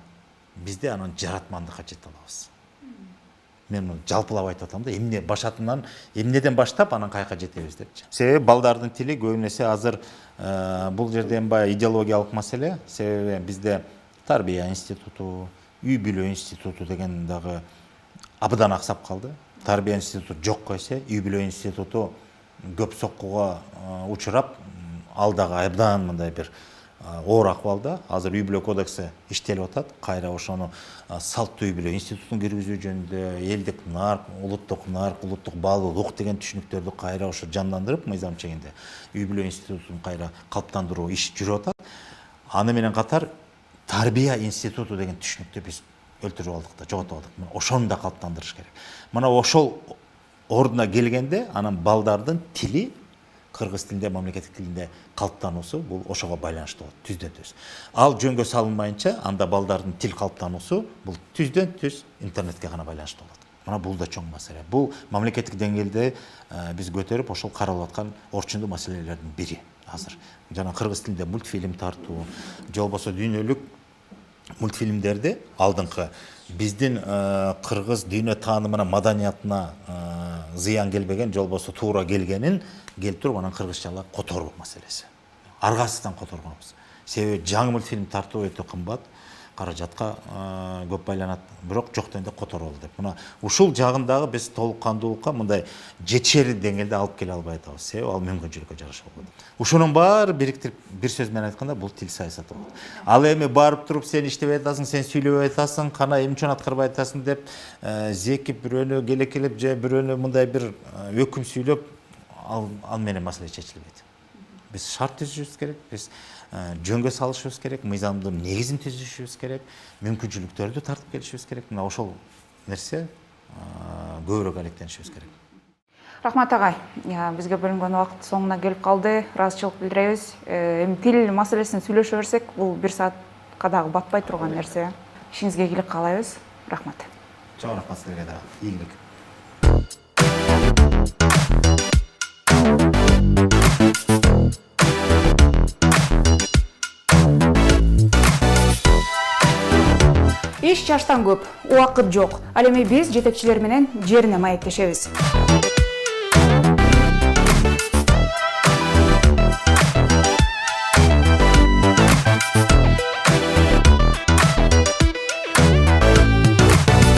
бизде анан жаратмандыкка жете алабыз. мен муну жалпылап айтып атам да, эмне башатынан, эмнеден баштап анан каяка жетебиз депчи. Себеби балдардын тили көбүн эсе азыр бул жерде баягы идеологиялык маселе. Себеби бизде тарбия институту, үй бүлө институту деген дагы абдан аксап калды. Тарбия институту жокко эсе, үй бүлө институту көп соккуга учурап, ал дагы абдан мындай бир оор акыбалда. Азыр үй бүлө кодекси иштелип атат. Кайра ошону салттуу үй бүлө институтун киргизүү жөнүндө элдик нарк, улуттук баалуулук деген түшүнүктөрдү кайра ошо жандандырып, мыйзам чегинде үй бүлө институтун кайра калыптандыруу иш жүрүп атат. Аны менен катар тарбия институту деген түшүнүктү биз өлтүрүп алдык да, жоготуп алдык. Ошону да калыптандырыш керек. Мына ошол ордуна келгенде анан балдардын тили кыргыз тилинде, мамлекеттик тилинде калыптануусу бул ошого байланыштуу болот, түздөн түз. Ал жөнгө салынбайынча, анда балдардын тил калыптануусу бул түздөн түз интернетке гана байланыштуу болот. Мына бул да чоң маселе. Бул мамлекеттик деңгээлде биз көтөрүп ошол каралып аткан орчундуу маселелердин бири азыр. Жана кыргыз тилинде мультфильм тартуу, же болбосо дүйнөлүк мультфильмдерди алдыңкы биздин кыргыз дүйнө таанымына, маданиятына зыян келбеген, же болбосо туура келгенин келтирип анан кыргызчалап которуу маселеси. Аргасыздан которгонбуз. Себеби жаңы мультфильм тартуу өтө кымбат, каражатка көп байланат, бирок жок дегенде которолу деп. Мына ушул жагындагы биз толук кандуулукка мындай жетишер деңгээлде алып келе албай атабыз. Себеби ал мүмкүнчүлүккө жараша болот. Ушунун баары бириктирип бир сөз менен айтканда бул тил саясаты болот. Ал эми барып туруп сен иштебей атасың, сен сүйлөбөй атасың, кана эмне үчүн аткарбай атасың деп зекип бирөөнү келекелеп же бирөөнү мындай бир өкүм сүйлөп ал менен маселе чечилбейт. Биз шарт түзүшүбүз керек, биз жөнгө салышыбыз керек, мыйзамдын негизин түзүшүбүз керек, мүмкүнчүлүктөрдү тартып келишибиз керек. Мына ошол нерсе көбүрөөк алектенишибиз керек. Рахмат агай, бизге бөлүнгөн убакыт соңуна келип калды. Ыраазычылык билдиребиз. Эми тил маселесин сүйлөшө берсек, бул 1 саатка дагы батпай турган нерсе. Ишиңизге ийгилик каалайбыз. Рахмат. Чоң рахмат силерге дагы. Ийгилик. Иш жаштан көп, убакыт жок. Ал эми биз жетекчилер менен жерине маектешебиз.